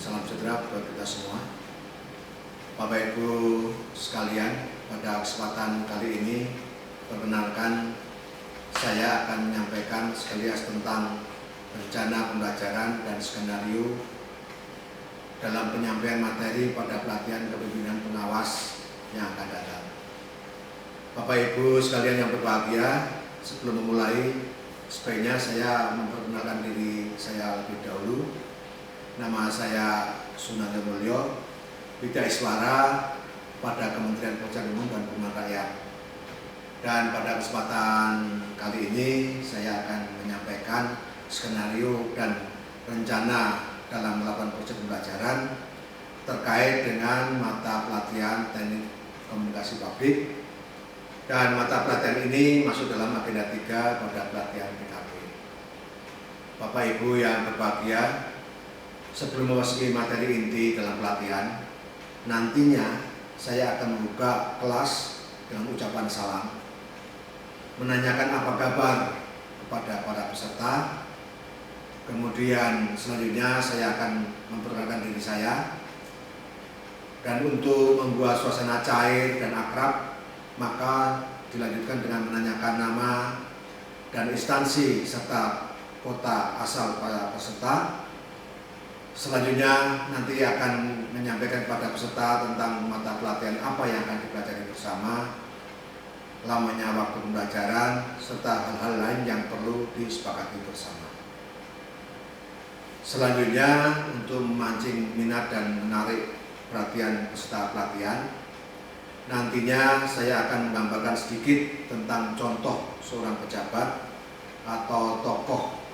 Salam sejahtera buat kita semua. Bapak Ibu sekalian, pada kesempatan kali ini perkenalkan saya akan menyampaikan sekaligus tentang rencana pembelajaran dan skenario dalam penyampaian materi pada pelatihan kepemimpinan pengawas yang akan datang. Bapak Ibu sekalian yang berbahagia, sebelum memulai sebaiknya saya memperkenalkan diri saya lebih dahulu. Nama saya Sunaryo Mulyo, Bidang Iswara pada Kementerian Pekerjaan Umum dan Perumahan Rakyat. Dan pada kesempatan kali ini saya akan menyampaikan skenario dan rencana dalam melakukan proses pembelajaran terkait dengan mata pelatihan Teknik Komunikasi Publik, dan mata pelatihan ini masuk dalam agenda 3 pada pelatihan PKP. Bapak Ibu yang berbahagia, sebelum memasuki materi inti dalam pelatihan, nantinya saya akan membuka kelas dengan ucapan salam, menanyakan apa kabar kepada para peserta. Kemudian selanjutnya saya akan memperkenalkan diri saya, dan untuk membuat suasana cair dan akrab, maka dilanjutkan dengan menanyakan nama dan instansi serta kota asal para peserta. Selanjutnya nanti akan menyampaikan kepada peserta tentang mata pelatihan apa yang akan dipelajari bersama, lamanya waktu pembelajaran, serta hal-hal lain yang perlu disepakati bersama. Selanjutnya, untuk memancing minat dan menarik perhatian peserta pelatihan, nantinya saya akan menggambarkan sedikit tentang contoh seorang pejabat atau tokoh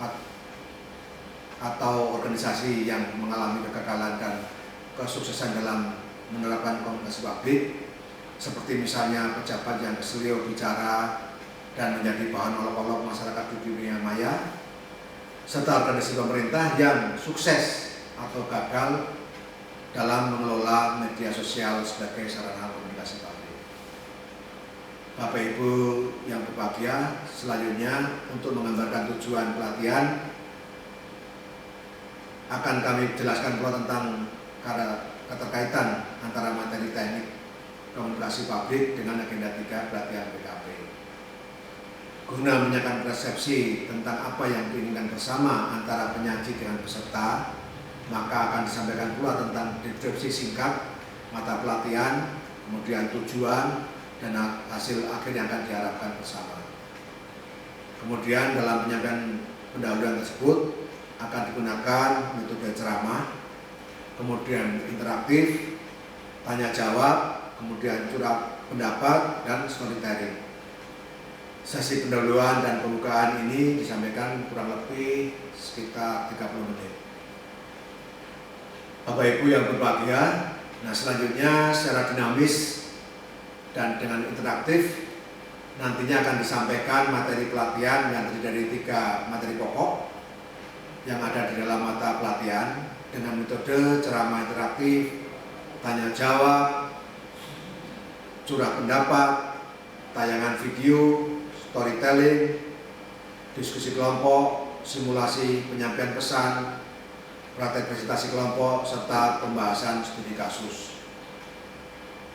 atau organisasi yang mengalami kegagalan dan kesuksesan dalam menerapkan komunikasi publik, seperti misalnya pejabat yang keselio bicara dan menjadi bahan olok-olok masyarakat di dunia maya, serta organisasi pemerintah yang sukses atau gagal dalam mengelola media sosial sebagai sarana komunikasi publik. Bapak Ibu yang berbahagia, selanjutnya untuk menggambarkan tujuan pelatihan akan kami jelaskan pula tentang keterkaitan antara materi teknik komunikasi publik dengan agenda 3 pelatihan PKP. Guna menyampaikan persepsi tentang apa yang diinginkan bersama antara penyaji dengan peserta, maka akan disampaikan pula tentang deskripsi singkat mata pelatihan, kemudian tujuan dan hasil akhir yang akan diharapkan bersama. Kemudian dalam penyampaian pendahuluan tersebut akan digunakan metode ceramah, kemudian interaktif, tanya jawab, kemudian curhat pendapat, dan storytelling. Sesi pendahuluan dan pembukaan ini disampaikan kurang lebih sekitar 30 menit. Bapak Ibu yang berbahagia, nah selanjutnya secara dinamis dan dengan interaktif nantinya akan disampaikan materi pelatihan yang terdiri dari 3 materi pokok yang ada di dalam mata pelatihan dengan metode ceramah interaktif, tanya jawab, curah pendapat, tayangan video, storytelling, diskusi kelompok, simulasi penyampaian pesan, praktek presentasi kelompok, serta pembahasan studi kasus.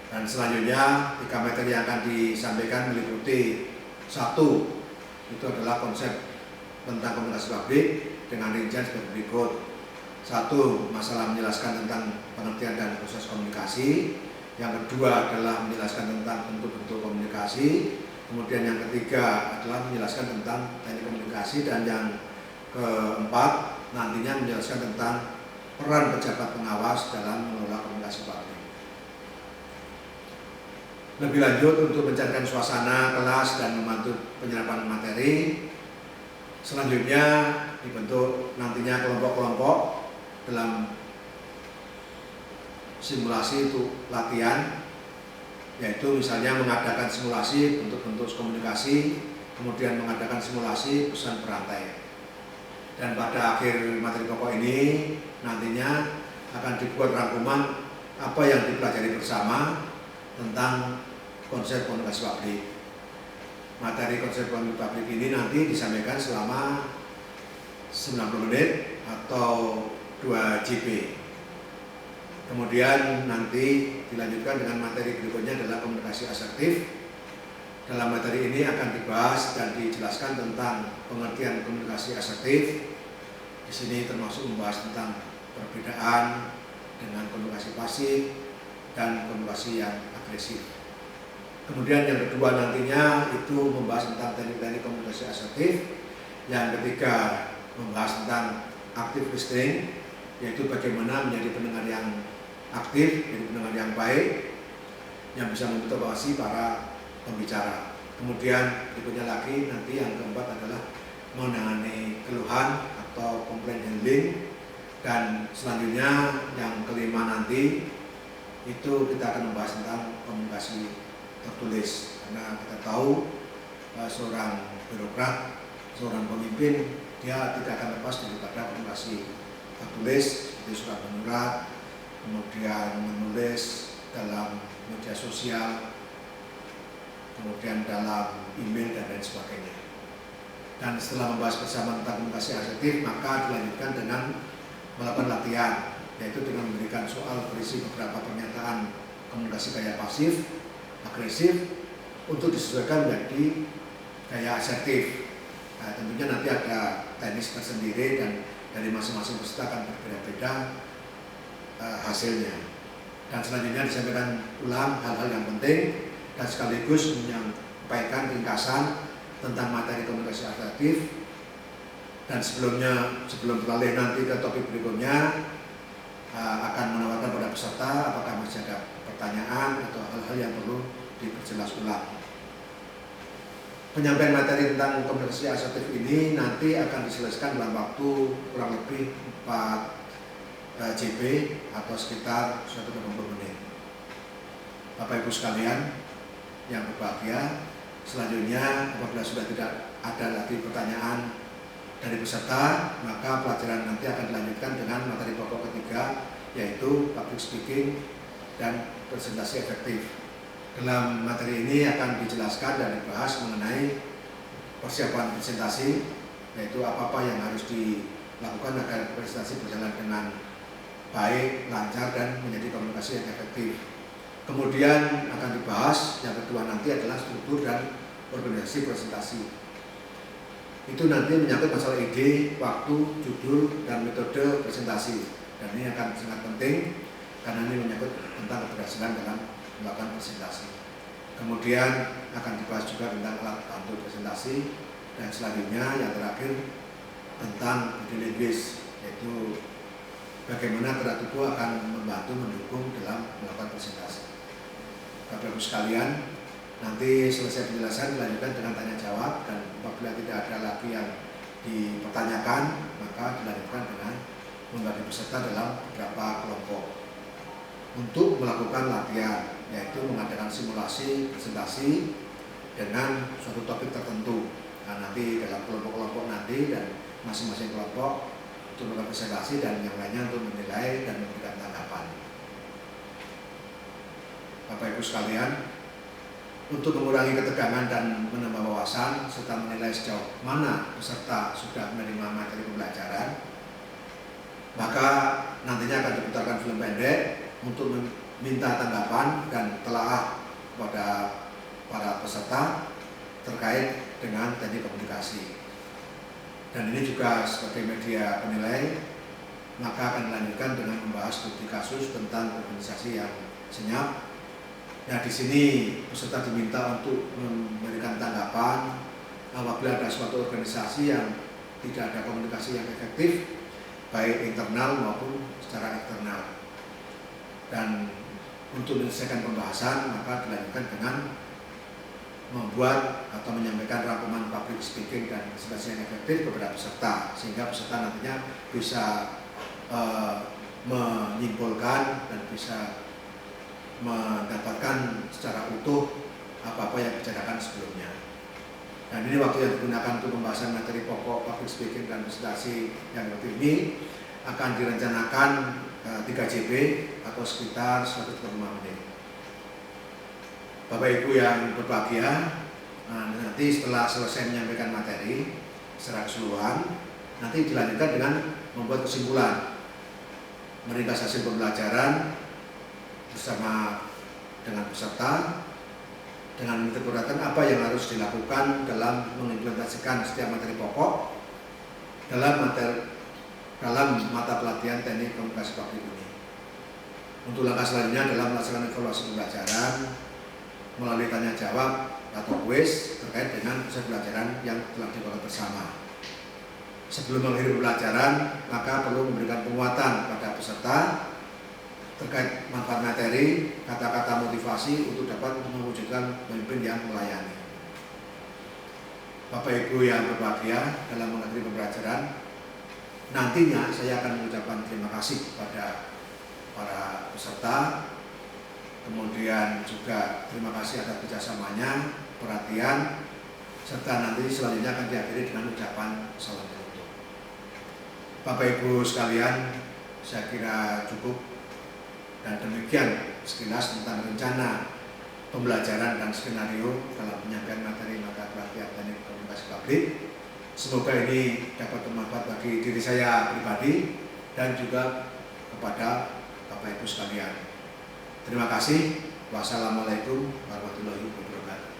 Dan selanjutnya 3 materi yang akan disampaikan meliputi 1, itu adalah konsep tentang komunikasi publik dengan rincian sebagai berikut. 1, masalah menjelaskan tentang pengertian dan proses komunikasi. Yang kedua adalah menjelaskan tentang bentuk-bentuk komunikasi. Kemudian yang ketiga adalah menjelaskan tentang teknik komunikasi. Dan yang keempat nantinya menjelaskan tentang peran pejabat pengawas dalam mengelola komunikasi publik. Lebih lanjut, untuk mencarikan suasana kelas dan membantu penyerapan materi, selanjutnya dibentuk nantinya kelompok-kelompok dalam simulasi untuk latihan, yaitu misalnya mengadakan simulasi bentuk-bentuk komunikasi, kemudian mengadakan simulasi pesan berantai. Dan pada akhir materi pokok ini nantinya akan dibuat rangkuman apa yang dipelajari bersama tentang konsep komunikasi publik. Materi konsep komunikasi publik ini nanti disampaikan selama 90 menit atau 2 JP. Kemudian nanti dilanjutkan dengan materi berikutnya adalah komunikasi asertif. Dalam materi ini akan dibahas dan dijelaskan tentang pengertian komunikasi asertif. Di sini termasuk membahas tentang perbedaan dengan komunikasi pasif dan komunikasi yang agresif. Kemudian yang kedua nantinya itu membahas tentang teknik-teknik komunikasi asertif. Yang ketiga membahas tentang active listening, yaitu bagaimana menjadi pendengar yang aktif, jadi pendengar yang baik yang bisa memotivasi para pembicara. Kemudian berikutnya lagi nanti yang keempat adalah menangani keluhan atau complaint handling, dan selanjutnya yang kelima nanti itu kita akan membahas tentang komunikasi tertulis, karena kita tahu seorang birokrat, seorang pemimpin, dia tidak akan lepas daripada komunikasi tertulis seperti surat menyurat, kemudian menulis dalam media sosial, kemudian dalam email dan lain sebagainya. Dan setelah membahas bersama tentang komunikasi asertif, maka dilanjutkan dengan melakukan latihan, yaitu dengan memberikan soal berisi beberapa pernyataan komunikasi gaya pasif, agresif untuk disesuaikan menjadi gaya asertif. Nah, tentunya nanti ada teknis tersendiri dan dari masing-masing peserta akan berbeda-beda hasilnya. Dan selanjutnya disampaikan ulang hal-hal yang penting dan sekaligus menyampaikan ringkasan tentang materi komunikasi asertif. Dan sebelum beralih nanti ke topik berikutnya, akan menawarkan pada peserta apakah masih ada pertanyaan atau hal-hal yang perlu diperjelas ulang. Penyampaian materi tentang komunikasi asertif ini nanti akan diselesaikan dalam waktu kurang lebih 4 JP atau sekitar 180 menit. Bapak Ibu sekalian yang berbahagia, selanjutnya apabila sudah tidak ada lagi pertanyaan dari peserta, maka pelajaran nanti akan dilanjutkan dengan materi pokok ketiga, yaitu public speaking dan presentasi efektif. Dalam materi ini akan dijelaskan dan dibahas mengenai persiapan presentasi, yaitu apa-apa yang harus dilakukan agar presentasi berjalan dengan baik, lancar, dan menjadi komunikasi yang efektif. Kemudian akan dibahas yang kedua nanti adalah struktur dan organisasi presentasi. Itu nanti menyangkut masalah ide, waktu, judul, dan metode presentasi. Dan ini akan sangat penting karena ini menyangkut tentang keberhasilan dalam melakukan presentasi. Kemudian akan dibahas juga tentang alat bantu presentasi, dan selanjutnya yang terakhir tentang body language, yaitu bagaimana gerak tubuh akan membantu mendukung dalam melakukan presentasi. Bapak Ibu sekalian, nanti selesai penjelasan dilanjutkan dengan tanya jawab, dan apabila tidak ada lagi yang dipertanyakan, maka dilanjutkan dengan membagi peserta dalam beberapa kelompok untuk melakukan latihan, yaitu mengadakan simulasi presentasi dengan suatu topik tertentu. Nah, nanti dalam kelompok-kelompok nanti dan masing-masing kelompok untuk melakukan presentasi dan yang lainnya untuk menilai dan memberikan tanggapan. Bapak Ibu sekalian, untuk mengurangi ketegangan dan menambah wawasan serta menilai sejauh mana peserta sudah menerima materi pembelajaran, maka nantinya akan diputarkan film pendek untuk meminta tanggapan dan telaah kepada para peserta terkait dengan teknik komunikasi. Dan ini juga sebagai media penilai, maka akan dilanjutkan dengan membahas studi kasus tentang organisasi yang senyap. Nah, di sini peserta diminta untuk memberikan tanggapan apabila ada suatu organisasi yang tidak ada komunikasi yang efektif, baik internal maupun secara eksternal. Dan untuk menyelesaikan pembahasan, maka dilanjutkan dengan membuat atau menyampaikan rangkuman public speaking dan presentasi yang efektif kepada peserta, sehingga peserta nantinya bisa menyimpulkan dan bisa mendapatkan secara utuh apa-apa yang dibicarakan sebelumnya. Dan ini waktu yang digunakan untuk pembahasan materi pokok public speaking dan presentasi yang lebih ini akan direncanakan 3 JP atau sekitar 105 menit. Bapak Ibu yang berbahagia, nanti setelah selesai menyampaikan materi secara keseluruhan, nanti dilanjutkan dengan membuat kesimpulan. meringkas hasil pembelajaran bersama dengan peserta dengan menentukan apa yang harus dilakukan dalam mengimplementasikan setiap materi pokok dalam mata pelatihan teknik komunikasi publik ini. Untuk langkah selanjutnya dalam melaksanakan evaluasi pembelajaran melalui tanya jawab atau kuis terkait dengan proses pembelajaran yang telah dilakukan bersama. Sebelum mengakhiri pembelajaran, maka perlu memberikan penguatan pada peserta terkait manfaat materi, kata-kata motivasi untuk dapat mewujudkan pemimpin yang melayani. Bapak Ibu yang berbahagia, dalam mengakhiri pembelajaran, nantinya saya akan mengucapkan terima kasih kepada para peserta, kemudian juga terima kasih atas kerjasamanya, perhatian, serta nanti selanjutnya akan diakhiri dengan ucapan salam penutup. Bapak Ibu sekalian, saya kira cukup. Dan demikian sekilas tentang rencana pembelajaran dan skenario dalam penyampaian materi mata pelatihan teknik komunikasi publik. Semoga ini dapat bermanfaat bagi diri saya pribadi dan juga kepada Bapak Ibu sekalian. Terima kasih. Wassalamualaikum warahmatullahi wabarakatuh.